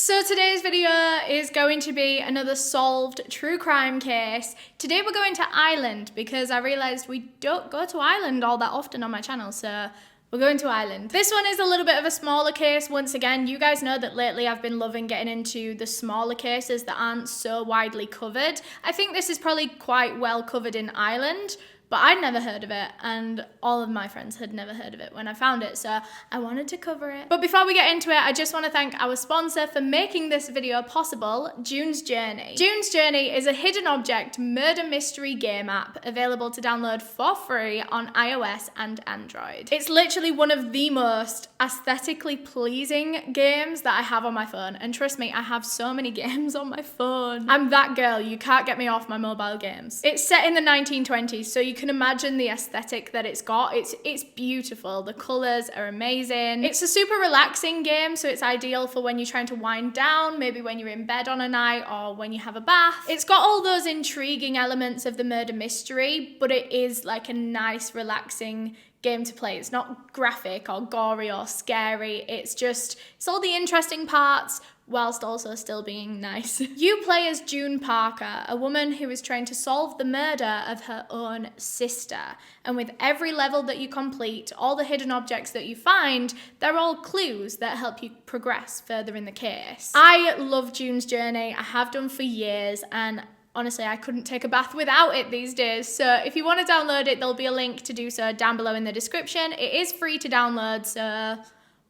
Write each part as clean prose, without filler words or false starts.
So today's video is going to be another solved true crime case. Today we're going to Ireland because I realised we don't go to Ireland all that often on my channel, so we're going to Ireland. This one is a little bit of a smaller case. Once again, you guys know that lately I've been loving getting into the smaller cases that aren't so widely covered. I think this is probably quite well covered in Ireland, but I'd never heard of it, and all of my friends had never heard of it when I found it, so I wanted to cover it. But before we get into it, I just want to thank our sponsor for making this video possible, June's Journey. June's Journey is a hidden object murder mystery game app available to download for free on iOS and Android. It's literally one of the most aesthetically pleasing games that I have on my phone, and trust me, I have so many games on my phone. I'm that girl, you can't get me off my mobile games. It's set in the 1920s, so you can imagine the aesthetic that it's got. It's beautiful. The colours are amazing. It's a super relaxing game, so it's ideal for when you're trying to wind down, maybe when you're in bed on a night or when you have a bath. It's got all those intriguing elements of the murder mystery, but it is like a nice, relaxing game to play. It's not graphic or gory or scary. It's all the interesting parts, whilst also still being nice. You play as June Parker, a woman who is trying to solve the murder of her own sister. And with every level that you complete, all the hidden objects that you find, they're all clues that help you progress further in the case. I love June's Journey. I have done for years, and honestly, I couldn't take a bath without it these days. So if you want to download it, there'll be a link to do so down below in the description. It is free to download, so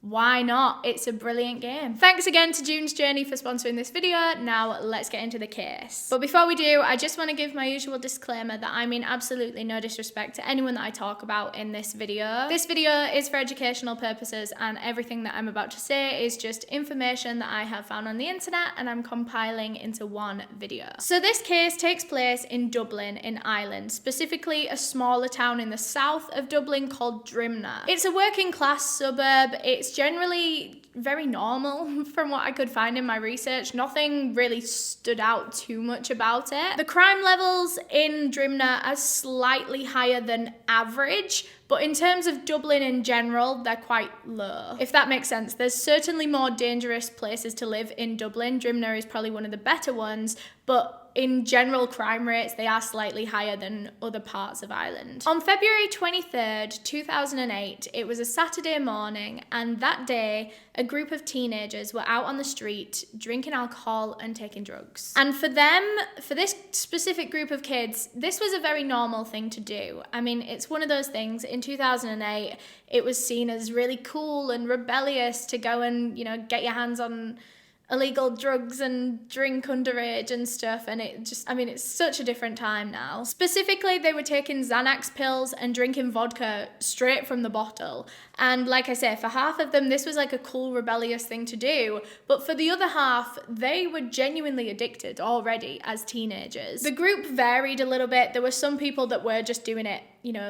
why not? It's a brilliant game. Thanks again to June's Journey for sponsoring this video. Now let's get into the case. But before we do, I just want to give my usual disclaimer that I mean absolutely no disrespect to anyone that I talk about in this video. This video is for educational purposes, and everything that I'm about to say is just information that I have found on the internet and I'm compiling into one video. So this case takes place in Dublin in Ireland, specifically a smaller town in the south of Dublin called Drimnagh. It's a working class suburb. It's generally very normal from what I could find in my research. Nothing really stood out too much about it. The crime levels in Drimnagh are slightly higher than average, but in terms of Dublin in general, they're quite low, if that makes sense. There's certainly more dangerous places to live in Dublin. Drimnagh is probably one of the better ones, but in general crime rates, they are slightly higher than other parts of Ireland. On February 23rd, 2008, it was a Saturday morning, and that day, a group of teenagers were out on the street drinking alcohol and taking drugs. And for this specific group of kids, this was a very normal thing to do. I mean, it's one of those things, in 2008, it was seen as really cool and rebellious to go and, get your hands on illegal drugs and drink underage and stuff, and it's such a different time now. Specifically, they were taking Xanax pills and drinking vodka straight from the bottle. And like I say, for half of them, this was like a cool, rebellious thing to do. But for the other half, they were genuinely addicted already as teenagers. The group varied a little bit. There were some people that were just doing it,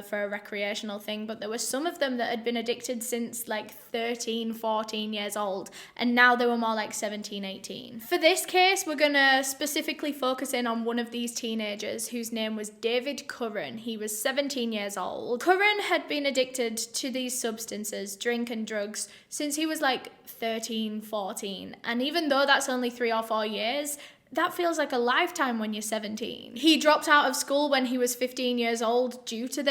for a recreational thing, but there were some of them that had been addicted since like 13, 14 years old, and now they were more like 17, 18. For this case, we're gonna specifically focus in on one of these teenagers whose name was David Curran. He was 17 years old. Curran had been addicted to these substances, drink and drugs, since he was like 13, 14, and even though that's only 3 or 4 years, that feels like a lifetime when you're 17. He dropped out of school when he was 15 years old due to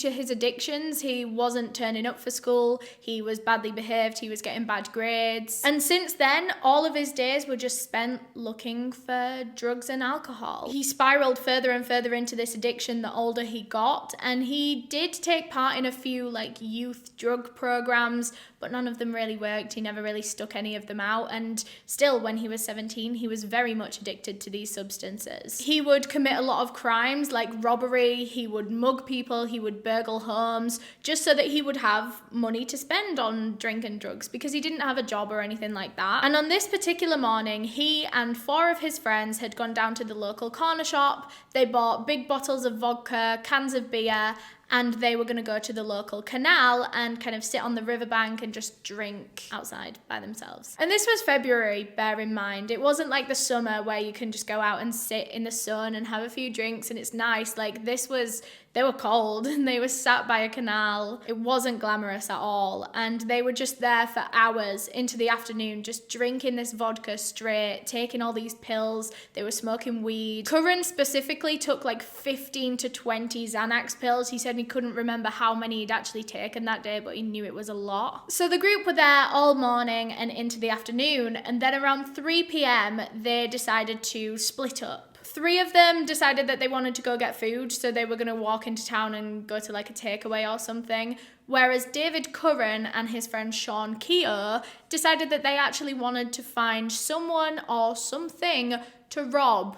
his addictions. He wasn't turning up for school, he was badly behaved, he was getting bad grades. And since then, all of his days were just spent looking for drugs and alcohol. He spiraled further and further into this addiction the older he got, and he did take part in a few youth drug programs, but none of them really worked. He never really stuck any of them out, and still, when he was 17, he was very much addicted to these substances. He would commit a lot of crimes like robbery, he would mug people, he would burgle homes, just so that he would have money to spend on drink and drugs, because he didn't have a job or anything like that. And on this particular morning, he and 4 of his friends had gone down to the local corner shop. They bought big bottles of vodka, cans of beer, and they were going to go to the local canal and kind of sit on the riverbank and just drink outside by themselves. And this was February, bear in mind. It wasn't like the summer where you can just go out and sit in the sun and have a few drinks and it's nice. Like this was They were cold and they were sat by a canal. It wasn't glamorous at all. And they were just there for hours into the afternoon, just drinking this vodka straight, taking all these pills. They were smoking weed. Curran specifically took like 15 to 20 Xanax pills. He said he couldn't remember how many he'd actually taken that day, but he knew it was a lot. So the group were there all morning and into the afternoon. And then around 3 p.m, they decided to split up. 3 of them decided that they wanted to go get food, so they were going to walk into town and go to like a takeaway or something. Whereas David Curran and his friend Sean Kier decided that they actually wanted to find someone or something to rob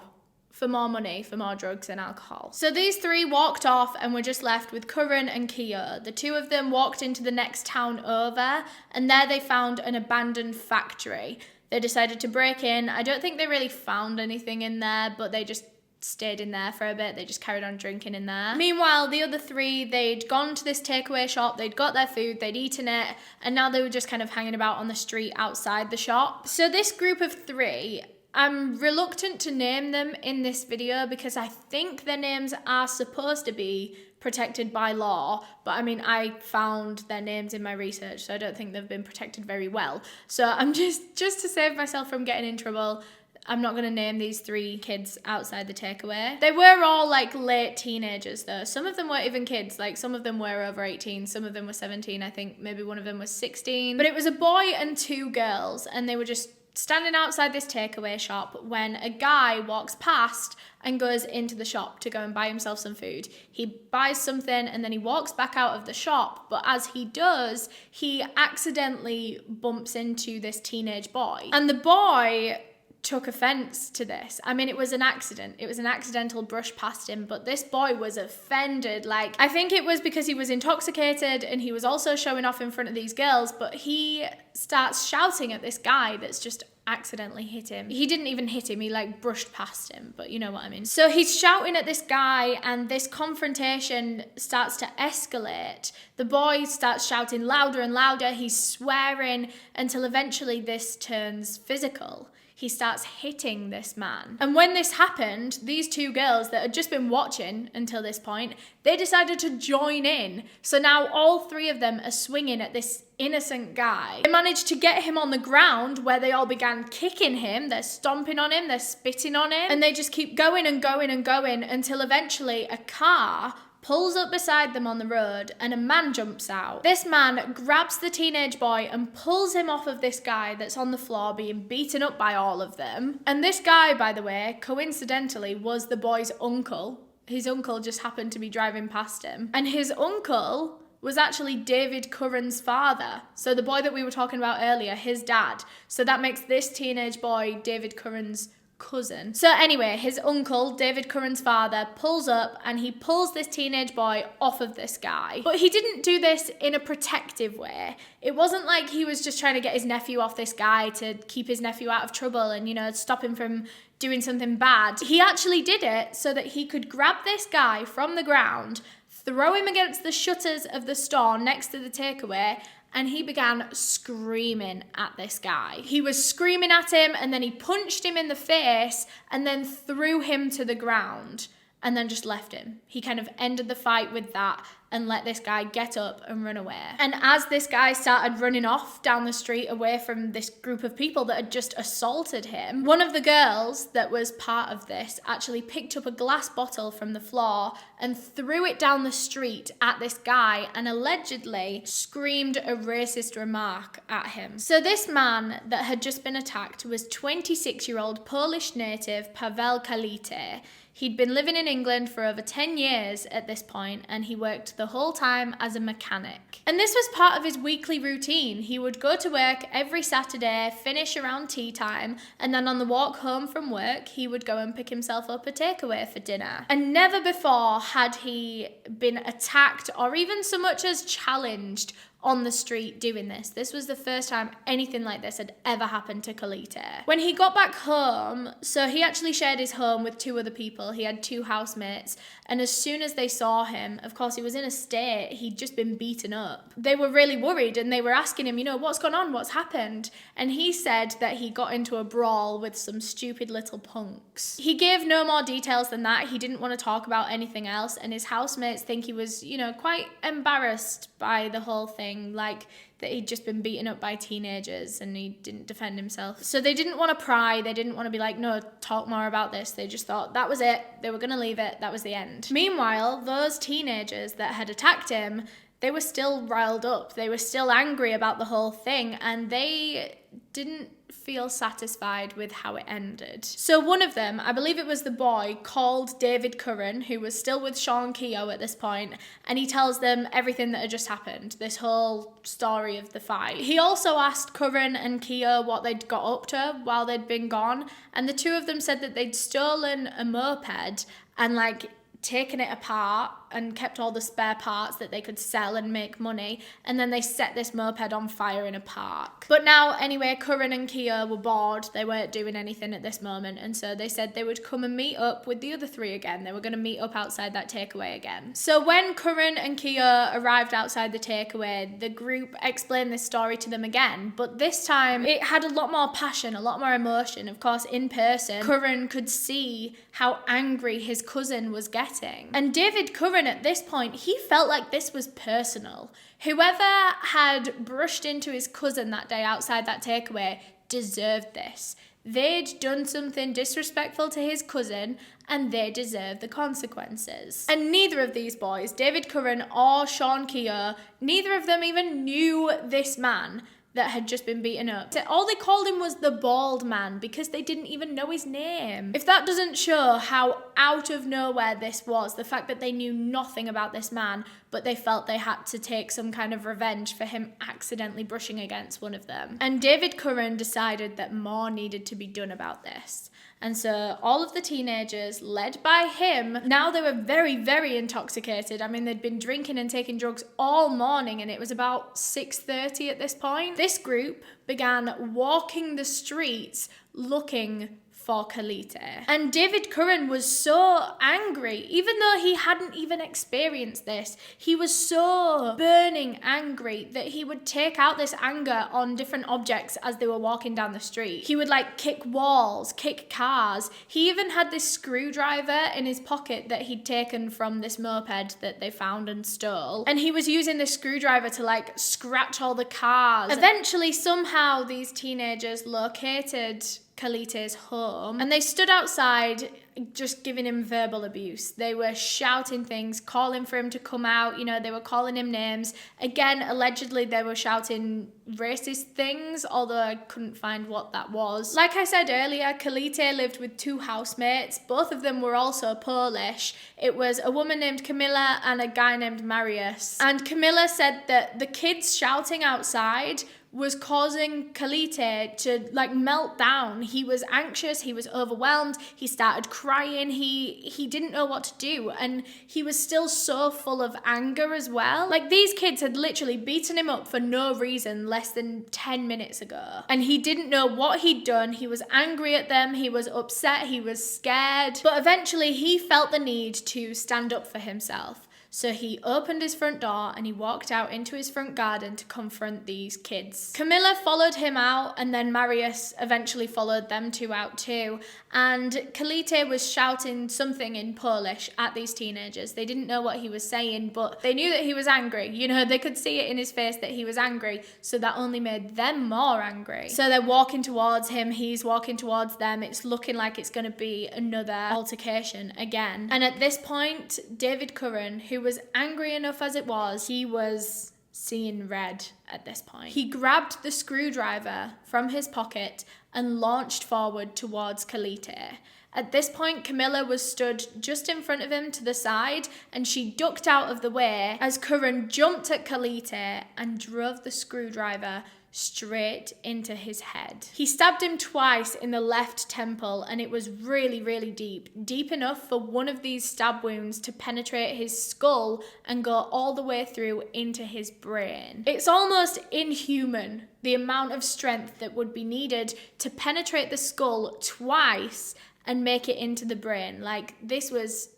for more money, for more drugs and alcohol. So these 3 walked off and were just left with Curran and Kier. The 2 of them walked into the next town over, and there they found an abandoned factory. They decided to break in. I don't think they really found anything in there, but they just stayed in there for a bit. They just carried on drinking in there. Meanwhile, the other 3, they'd gone to this takeaway shop, they'd got their food, they'd eaten it, and now they were just kind of hanging about on the street outside the shop. So this group of 3, I'm reluctant to name them in this video because I think their names are supposed to be protected by law, but I mean, I found their names in my research, so I don't think they've been protected very well. So I'm just to save myself from getting in trouble, I'm not going to name these 3 kids outside the takeaway. They were all like late teenagers though. Some of them weren't even kids, like some of them were over 18, some of them were 17, I think maybe one of them was 16. But it was a boy and 2 girls, and they were just standing outside this takeaway shop when a guy walks past and goes into the shop to go and buy himself some food. He buys something and then he walks back out of the shop, but as he does, he accidentally bumps into this teenage boy. And the boy took offense to this. I mean, it was an accident. It was an accidental brush past him, but this boy was offended. Like, I think it was because he was intoxicated and he was also showing off in front of these girls, but he starts shouting at this guy that's just accidentally hit him. He didn't even hit him, he like brushed past him, but you know what I mean. So he's shouting at this guy and this confrontation starts to escalate. The boy starts shouting louder and louder, he's swearing until eventually this turns physical. He starts hitting this man. And when this happened, these 2 girls that had just been watching until this point, they decided to join in. So now all 3 of them are swinging at this innocent guy. They managed to get him on the ground where they all began kicking him. They're stomping on him, they're spitting on him, and they just keep going and going and going until eventually a car pulls up beside them on the road and a man jumps out. This man grabs the teenage boy and pulls him off of this guy that's on the floor being beaten up by all of them. And this guy, by the way, coincidentally was the boy's uncle. His uncle just happened to be driving past him. And his uncle was actually David Curran's father. So the boy that we were talking about earlier, his dad. So that makes this teenage boy David Curran's cousin. So anyway, his uncle, David Curran's father, pulls up and he pulls this teenage boy off of this guy. But he didn't do this in a protective way. It wasn't like he was just trying to get his nephew off this guy to keep his nephew out of trouble and, you know, stop him from doing something bad. He actually did it so that he could grab this guy from the ground, throw him against the shutters of the store next to the takeaway, and he began screaming at this guy. He was screaming at him, and then he punched him in the face, and then threw him to the ground, and then just left him. He kind of ended the fight with that, and let this guy get up and run away. And as this guy started running off down the street away from this group of people that had just assaulted him, one of the girls that was part of this actually picked up a glass bottle from the floor and threw it down the street at this guy and allegedly screamed a racist remark at him. So this man that had just been attacked was 26-year-old Polish native Pavel Calita. He'd been living in England for over 10 years at this point, and he worked the whole time as a mechanic. And this was part of his weekly routine. He would go to work every Saturday, finish around tea time, and then on the walk home from work, he would go and pick himself up a takeaway for dinner. And never before had he been attacked or even so much as challenged on the street doing this. This was the first time anything like this had ever happened to Calita. When he got back home, so he actually shared his home with 2 other people. He had 2 housemates, and as soon as they saw him, of course he was in a state, he'd just been beaten up. They were really worried and they were asking him, what's gone on, what's happened? And he said that he got into a brawl with some stupid little punks. He gave no more details than that. He didn't want to talk about anything else, and his housemates think he was, quite embarrassed by the whole thing, like that he'd just been beaten up by teenagers and he didn't defend himself. So they didn't want to pry, they didn't want to be like, no, talk more about this. They just thought that was it, they were going to leave it, that was the end. Meanwhile, those teenagers that had attacked him, they were still riled up, they were still angry about the whole thing, and they didn't feel satisfied with how it ended. So one of them, I believe it was the boy, called David Curran, who was still with Sean Kier at this point, and he tells them everything that had just happened, this whole story of the fight. He also asked Curran and Kier what they'd got up to while they'd been gone, and the 2 of them said that they'd stolen a moped and taken it apart and kept all the spare parts that they could sell and make money, and then they set this moped on fire in a park. But now, anyway, Curran and Kier were bored, they weren't doing anything at this moment, and so they said they would come and meet up with the other 3 again. They were going to meet up outside that takeaway again. So when Curran and Kier arrived outside the takeaway, the group explained this story to them again, but this time it had a lot more passion, a lot more emotion. Of course, in person, Curran could see how angry his cousin was getting. And David Curran, at this point, he felt like this was personal. Whoever had brushed into his cousin that day outside that takeaway deserved this. They'd done something disrespectful to his cousin, and they deserved the consequences. And neither of these boys, David Curran or Sean Kier, neither of them even knew this man that had just been beaten up. All they called him was the bald man because they didn't even know his name. If that doesn't show how out of nowhere this was, the fact that they knew nothing about this man, but they felt they had to take some kind of revenge for him accidentally brushing against one of them. And David Curran decided that more needed to be done about this. And so all of the teenagers, led by him, now they were very, very intoxicated. I mean, they'd been drinking and taking drugs all morning, and it was about 6:30 at this point. This group began walking the streets looking for Calita. And David Curran was so angry, even though he hadn't even experienced this. He was so burning angry that he would take out this anger on different objects as they were walking down the street. He would kick walls, kick cars. He even had this screwdriver in his pocket that he'd taken from this moped that they found and stole. And he was using this screwdriver to scratch all the cars. Eventually, somehow, these teenagers located Calita's home, and they stood outside just giving him verbal abuse. They were shouting things, calling for him to come out, they were calling him names. Again, allegedly they were shouting racist things, although I couldn't find what that was. Like I said earlier, Calita lived with 2 housemates. Both of them were also Polish. It was a woman named Camilla and a guy named Mariusz. And Camilla said that the kids shouting outside was causing Calita to melt down. He was anxious, he was overwhelmed, he started crying, he didn't know what to do, and he was still so full of anger as well. These kids had literally beaten him up for no reason less than 10 minutes ago, and he didn't know what he'd done. He was angry at them, he was upset, he was scared, but eventually he felt the need to stand up for himself. So he opened his front door and he walked out into his front garden to confront these kids. Camilla followed him out, and then Mariusz eventually followed them 2 out too. And Calita was shouting something in Polish at these teenagers. They didn't know what he was saying, but they knew that he was angry. They could see it in his face that he was angry, so that only made them more angry. So they're walking towards him, he's walking towards them. It's looking like it's going to be another altercation again. And at this point, David Curran, who was angry enough as it was, he was seeing red at this point. He grabbed the screwdriver from his pocket and launched forward towards Calita. At this point, Camilla was stood just in front of him to the side, and she ducked out of the way as Curran jumped at Calita and drove the screwdriver straight into his head. He stabbed him twice in the left temple, and it was really, really deep enough for one of these stab wounds to penetrate his skull and go all the way through into his brain. It's almost inhuman, the amount of strength that would be needed to penetrate the skull twice and make it into the brain. Like, this was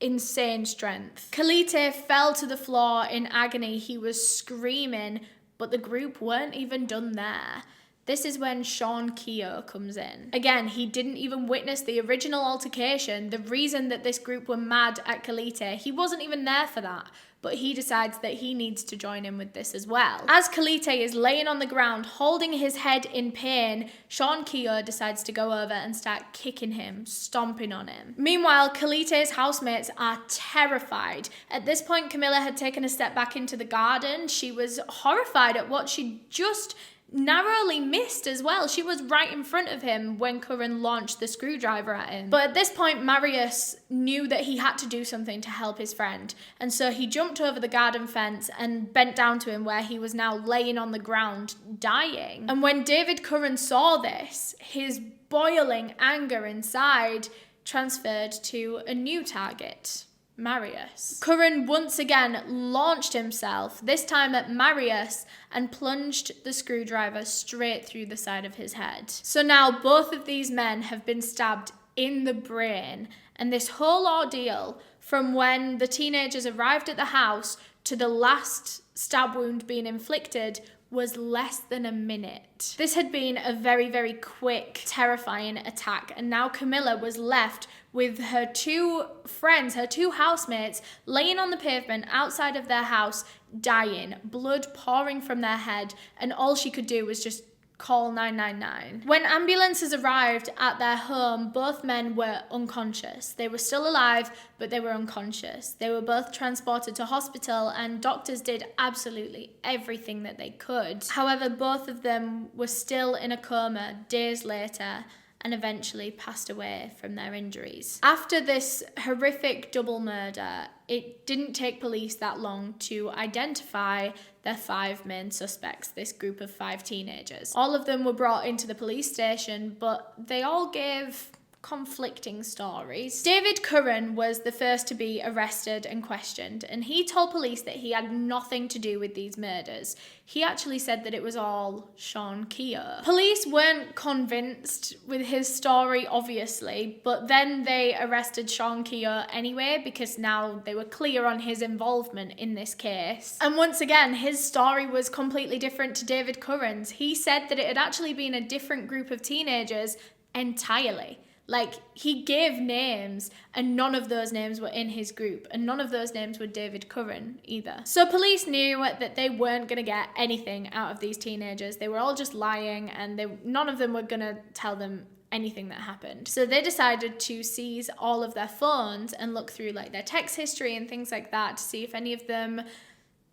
insane strength. Calita fell to the floor in agony. He was screaming, but the group weren't even done there. This is when Sean Kier comes in. Again, he didn't even witness the original altercation, the reason that this group were mad at Calita. He wasn't even there for that, but he decides that he needs to join in with this as well. As Calita is laying on the ground, holding his head in pain, Sean Kier decides to go over and start kicking him, stomping on him. Meanwhile, Calita's housemates are terrified. At this point, Camilla had taken a step back into the garden. She was horrified at what she just narrowly missed as well. She was right in front of him when Curran launched the screwdriver at him. But at this point, Marius knew that he had to do something to help his friend. And so he jumped over the garden fence and bent down to him, where he was now laying on the ground, dying. And when David Curran saw this, his boiling anger inside transferred to a new target: Marius. Curran once again launched himself, this time at Marius, and plunged the screwdriver straight through the side of his head. So now both of these men have been stabbed in the brain, and this whole ordeal, from when the teenagers arrived at the house to the last stab wound being inflicted, was less than a minute. This had been a very, very quick, terrifying attack, and now Camilla was left with her two friends, her two housemates, laying on the pavement outside of their house, dying, blood pouring from their head, and all she could do was just call 999. When ambulances arrived at their home, both men were unconscious. They were still alive, but they were unconscious. They were both transported to hospital, and doctors did absolutely everything that they could. However, both of them were still in a coma days later, and eventually passed away from their injuries. After this horrific double murder, it didn't take police that long to identify their 5 main suspects, this group of 5 teenagers. All of them were brought into the police station, but they all gave conflicting stories. David Curran was the first to be arrested and questioned, and he told police that he had nothing to do with these murders. He actually said that it was all Sean Kier. Police weren't convinced with his story, obviously, but then they arrested Sean Kier anyway, because now they were clear on his involvement in this case. And once again, his story was completely different to David Curran's. He said that it had actually been a different group of teenagers entirely. Like, he gave names, and none of those names were in his group, and none of those names were David Curran either. So police knew that they weren't going to get anything out of these teenagers. They were all just lying, and none of them were going to tell them anything that happened. So they decided to seize all of their phones and look through like their text history and things like that to see if any of them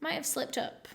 might have slipped up.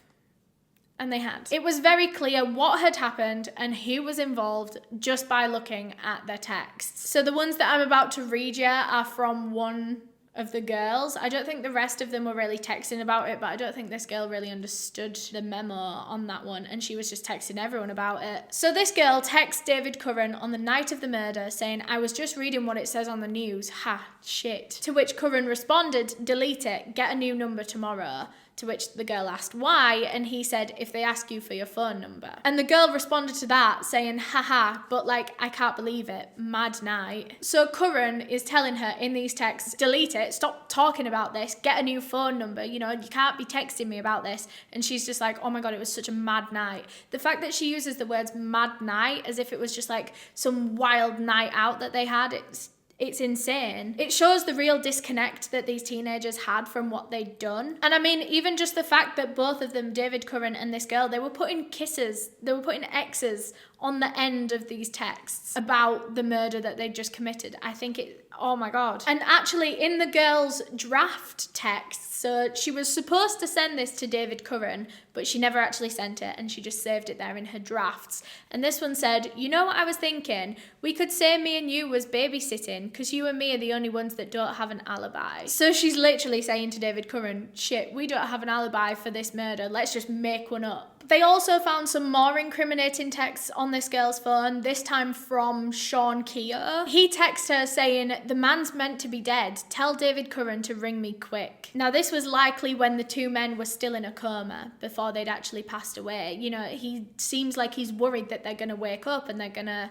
And they had. It was very clear what had happened and who was involved just by looking at their texts. So the ones that I'm about to read you are from one of the girls. I don't think the rest of them were really texting about it, but I don't think this girl really understood the memo on that one, and she was just texting everyone about it. So this girl texts David Curran on the night of the murder saying, "I was just reading what it says on the news. Ha, shit." To which Curran responded, "Delete it, get a new number tomorrow." To which the girl asked why, and he said, "If they ask you for your phone number." And the girl responded to that saying, "Haha, but like, I can't believe it, mad night." So Curran is telling her in these texts, "Delete it, stop talking about this, get a new phone number, you can't be texting me about this." And she's just like, "Oh my God, it was such a mad night." The fact that she uses the words mad night as if it was just like some wild night out that they had, it's insane. It shows the real disconnect that these teenagers had from what they'd done. And I mean, even just the fact that both of them, David Curran and this girl, they were putting kisses, they were putting X's on the end of these texts about the murder that they'd just committed. I think oh my God. And actually in the girl's draft text, so she was supposed to send this to David Curran, but she never actually sent it, and she just saved it there in her drafts. And this one said, "You know what I was thinking? We could say me and you was babysitting, because you and me are the only ones that don't have an alibi. So she's literally saying to David Curran, shit, we don't have an alibi for this murder, let's just make one up. They also found some more incriminating texts on this girl's phone, this time from Sean Kier. He texted her saying, the man's meant to be dead, tell David Curran to ring me quick. Now this was likely when the two men were still in a coma before they'd actually passed away. You know, he seems like he's worried that they're going to wake up and they're going to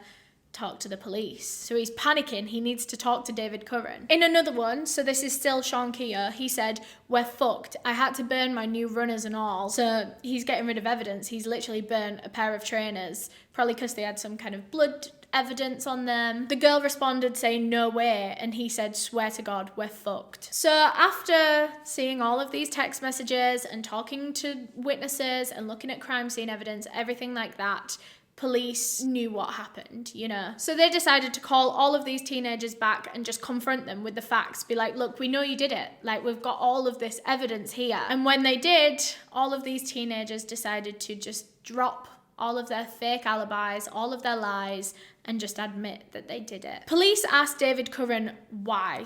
talk to the police. So he's panicking, he needs to talk to David Curran. In another one, so this is still Sean Kier, he said, we're fucked. I had to burn my new runners and all. So he's getting rid of evidence. He's literally burnt a pair of trainers, probably because they had some kind of blood evidence on them. The girl responded saying, no way, and he said, swear to God, we're fucked. So after seeing all of these text messages and talking to witnesses and looking at crime scene evidence, everything like that, police knew what happened, you know. So they decided to call all of these teenagers back and just confront them with the facts. Be like, look, we know you did it. Like, we've got all of this evidence here. And when they did, all of these teenagers decided to just drop all of their fake alibis, all of their lies, and just admit that they did it. Police asked David Curran why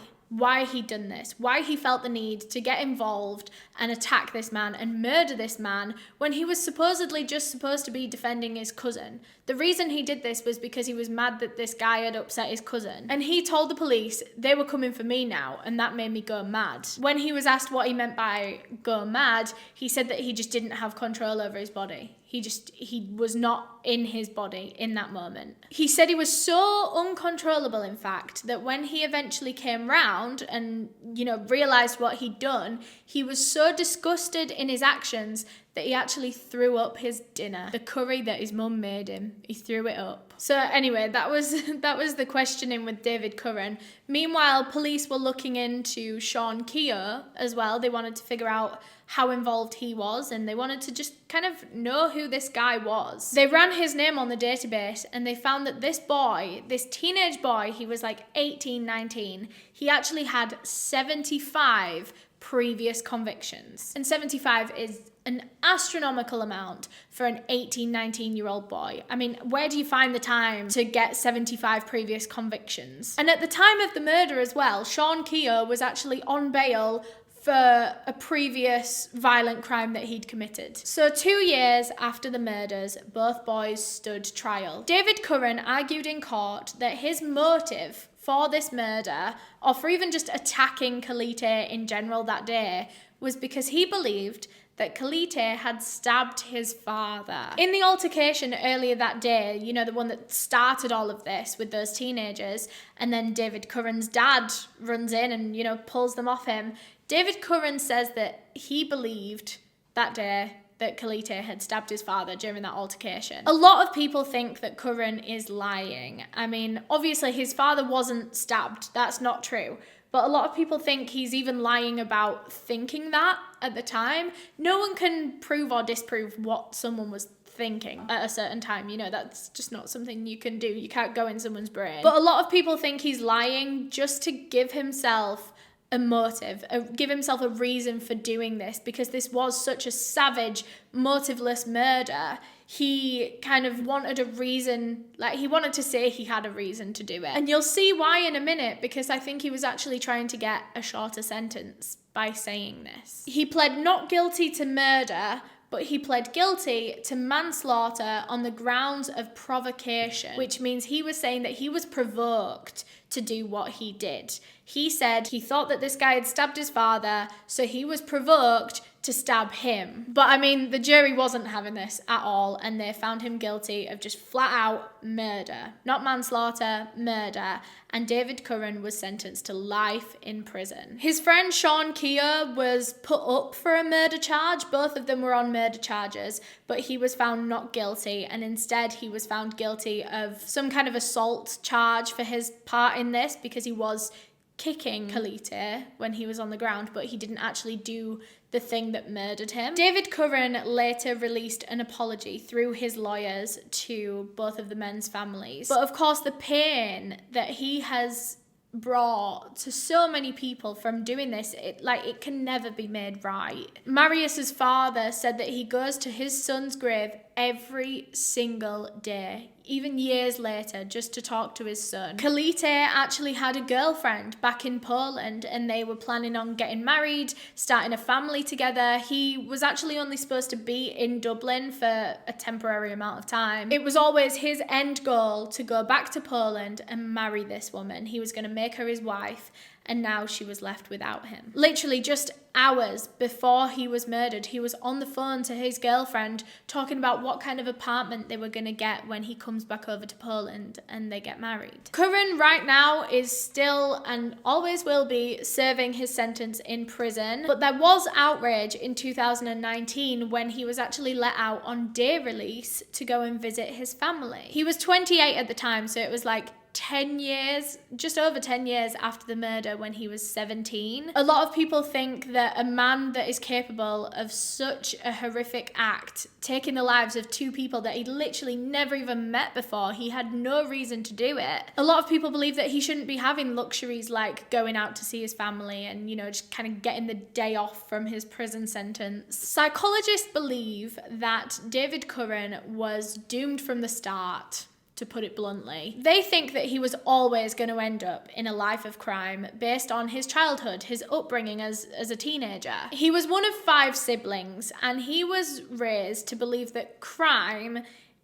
he'd done this, why he felt the need to get involved and attack this man and murder this man when he was supposedly just supposed to be defending his cousin. The reason he did this was because he was mad that this guy had upset his cousin. And he told the police they were coming for me now, and that made me go mad. When he was asked what he meant by go mad, he said that he just didn't have control over his body. He was not in his body in that moment. He said he was so uncontrollable, in fact, that when he eventually came round and, you know, realised what he'd done, he was so disgusted in his actions that he actually threw up his dinner. The curry that his mum made him, he threw it up. So anyway, that was the questioning with David Curran. Meanwhile, police were looking into Sean Kier as well. They wanted to figure out how involved he was, and they wanted to just kind of know who this guy was. They ran his name on the database, and they found that this boy, this teenage boy, he was like 18, 19, he actually had 75 previous convictions. And 75 is an astronomical amount for an 18, 19-year-old boy. I mean, where do you find the time to get 75 previous convictions? And at the time of the murder as well, Sean Kier was actually on bail for a previous violent crime that he'd committed. So 2 years after the murders, both boys stood trial. David Curran argued in court that his motive for this murder, or for even just attacking Calita in general that day, was because he believed that Calita had stabbed his father. In the altercation earlier that day, you know, the one that started all of this with those teenagers, and then David Curran's dad runs in and, you know, pulls them off him, David Curran says that he believed that day that Calita had stabbed his father during that altercation. A lot of people think that Curran is lying. I mean, obviously his father wasn't stabbed. That's not true. But a lot of people think he's even lying about thinking that at the time. No one can prove or disprove what someone was thinking at a certain time. You know, that's just not something you can do. You can't go in someone's brain. But a lot of people think he's lying just to give himself a motive, give himself a reason for doing this, because this was such a savage, motiveless murder. He kind of wanted a reason, like he wanted to say he had a reason to do it. And you'll see why in a minute, because I think he was actually trying to get a shorter sentence by saying this. He pled not guilty to murder, but he pled guilty to manslaughter on the grounds of provocation, which means he was saying that he was provoked to do what he did. He said he thought that this guy had stabbed his father, so he was provoked to stab him. But I mean, the jury wasn't having this at all, and they found him guilty of just flat out murder. Not manslaughter, murder. And David Curran was sentenced to life in prison. His friend Sean Kier was put up for a murder charge. Both of them were on murder charges, but he was found not guilty, and instead he was found guilty of some kind of assault charge for his part in this, because he was kicking Calita when he was on the ground, but he didn't actually do the thing that murdered him. David Curran later released an apology through his lawyers to both of the men's families. But of course, the pain that he has brought to so many people from doing this, it can never be made right. Marius's father said that he goes to his son's grave every single day. even years later, just to talk to his son. Calita actually had a girlfriend back in Poland, and they were planning on getting married, starting a family together. He was actually only supposed to be in Dublin for a temporary amount of time. It was always his end goal to go back to Poland and marry this woman. He was going to make her his wife, and now she was left without him. Literally just hours before he was murdered, he was on the phone to his girlfriend talking about what kind of apartment they were going to get when he comes back over to Poland and they get married. Curran right now is still and always will be serving his sentence in prison, but there was outrage in 2019 when he was actually let out on day release to go and visit his family. He was 28 at the time, so it was like 10 years, just over 10 years after the murder when he was 17. A lot of people think that a man that is capable of such a horrific act, taking the lives of two people that he literally never even met before, he had no reason to do it. A lot of people believe that he shouldn't be having luxuries like going out to see his family and, you know, just kind of getting the day off from his prison sentence. Psychologists believe that David Curran was doomed from the start, to put it bluntly. They think that he was always going to end up in a life of crime based on his childhood, his upbringing as a teenager. He was one of 5 siblings, and he was raised to believe that crime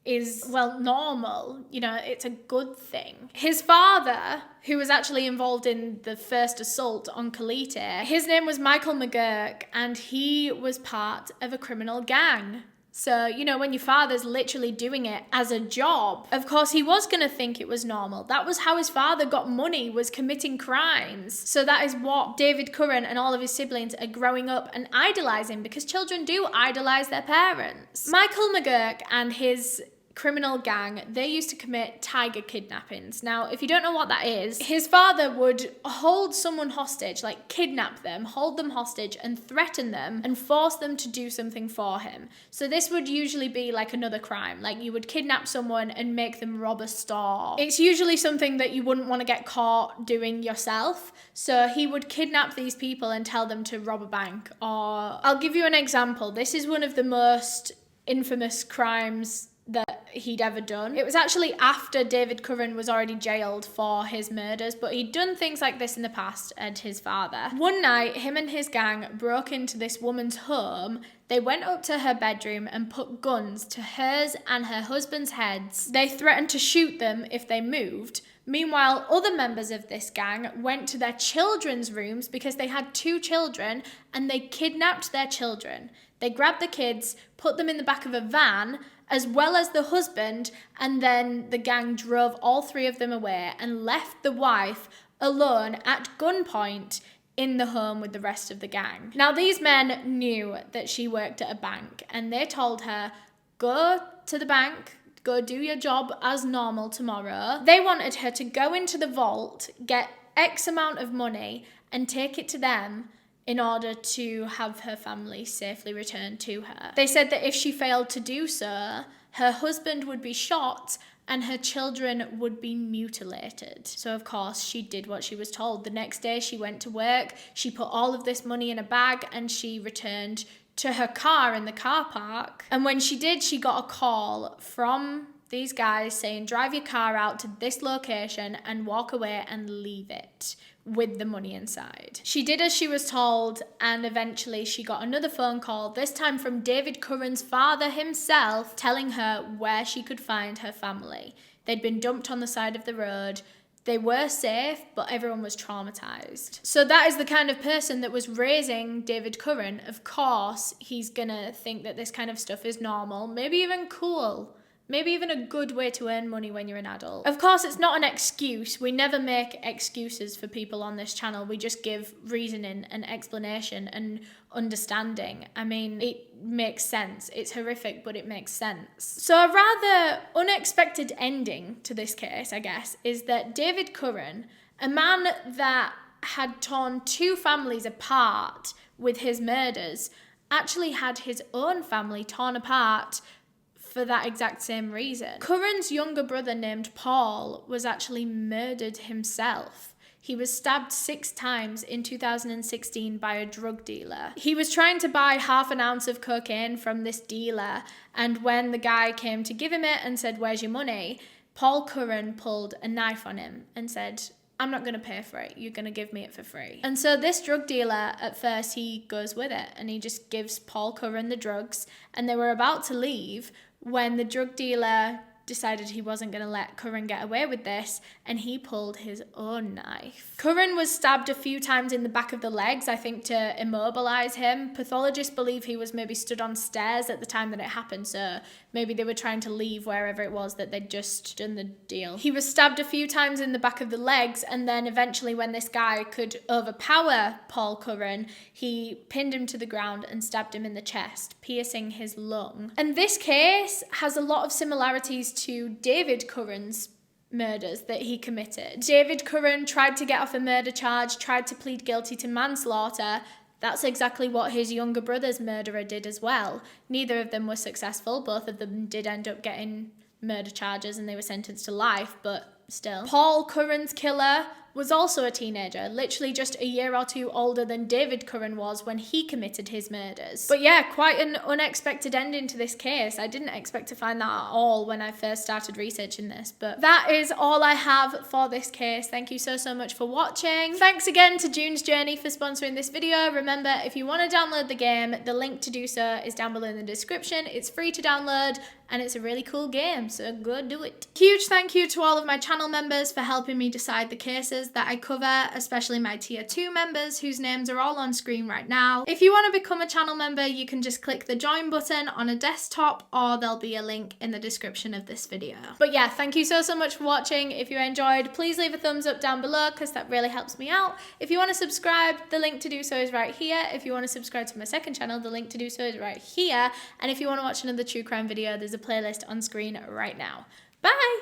is, well, normal. You know, it's a good thing. His father, who was actually involved in the first assault on Calita, his name was Michael McGurk, and he was part of a criminal gang. So, you know, when your father's literally doing it as a job, of course he was going to think it was normal. That was how his father got money, was committing crimes. So that is what David Curran and all of his siblings are growing up and idolizing, because children do idolize their parents. Michael McGurk and his criminal gang, they used to commit tiger kidnappings. Now, if you don't know what that is, his father would hold someone hostage, like kidnap them, hold them hostage, and threaten them and force them to do something for him. So this would usually be like another crime. Like, you would kidnap someone and make them rob a store. It's usually something that you wouldn't want to get caught doing yourself. So he would kidnap these people and tell them to rob a bank. Or I'll give you an example. This is one of the most infamous crimes that he'd ever done. It was actually after David Curran was already jailed for his murders, but he'd done things like this in the past and his father. One night, him and his gang broke into this woman's home. They went up to her bedroom and put guns to hers and her husband's heads. They threatened to shoot them if they moved. Meanwhile, other members of this gang went to their children's rooms because they had 2 children, and they kidnapped their children. They grabbed the kids, put them in the back of a van, as well as the husband, and then the gang drove all 3 of them away and left the wife alone at gunpoint in the home with the rest of the gang. Now, these men knew that she worked at a bank, and they told her, go to the bank, go do your job as normal tomorrow. They wanted her to go into the vault, get X amount of money, and take it to them in order to have her family safely returned to her. They said that if she failed to do so, her husband would be shot and her children would be mutilated. So of course she did what she was told. The next day she went to work, she put all of this money in a bag, and she returned to her car in the car park. And when she did, she got a call from these guys saying, drive your car out to this location and walk away and leave it with the money inside. She did as she was told, and eventually she got another phone call, this time from David Curran's father himself, telling her where she could find her family. They'd been dumped on the side of the road. They were safe, but everyone was traumatized. So that is the kind of person that was raising David Curran. Of course, he's gonna think that this kind of stuff is normal, maybe even cool. Maybe even a good way to earn money when you're an adult. Of course, it's not an excuse. We never make excuses for people on this channel. We just give reasoning and explanation and understanding. I mean, it makes sense. It's horrific, but it makes sense. So a rather unexpected ending to this case, I guess, is that David Curran, a man that had torn 2 families apart with his murders, actually had his own family torn apart for that exact same reason. Curran's younger brother named Paul was actually murdered himself. He was stabbed 6 times in 2016 by a drug dealer. He was trying to buy half an ounce of cocaine from this dealer, and when the guy came to give him it and said, "Where's your money?" Paul Curran pulled a knife on him and said, "I'm not going to pay for it. You're going to give me it for free." And so this drug dealer, at first, he goes with it and he just gives Paul Curran the drugs, and they were about to leave when the drug dealer decided he wasn't going to let Curran get away with this, and he pulled his own knife. Curran was stabbed a few times in the back of the legs, I think to immobilize him. Pathologists believe he was maybe stood on stairs at the time that it happened, so maybe they were trying to leave wherever it was that they'd just done the deal. He was stabbed a few times in the back of the legs, and then eventually when this guy could overpower Paul Curran, he pinned him to the ground and stabbed him in the chest, piercing his lung. And this case has a lot of similarities to David Curran's murders that he committed. David Curran tried to get off a murder charge, tried to plead guilty to manslaughter. That's exactly what his younger brother's murderer did as well. Neither of them were successful. Both of them did end up getting murder charges and they were sentenced to life, but still. Paul Curran's killer was also a teenager, literally just a year or two older than David Curran was when he committed his murders. But yeah, quite an unexpected ending to this case. I didn't expect to find that at all when I first started researching this, but that is all I have for this case. Thank you so much for watching. Thanks again to June's Journey for sponsoring this video. Remember, if you want to download the game, the link to do so is down below in the description. It's free to download and it's a really cool game, so go do it. Huge thank you to all of my channel members for helping me decide the cases that I cover, especially my tier 2 members whose names are all on screen right now. If you want to become a channel member, you can just click the join button on a desktop, or there'll be a link in the description of this video. But yeah, thank you so much for watching. If you enjoyed, please leave a thumbs up down below because that really helps me out. If you want to subscribe, the link to do so is right here. If you want to subscribe to my second channel, the link to do so is right here. And if you want to watch another true crime video, there's a playlist on screen right now. Bye!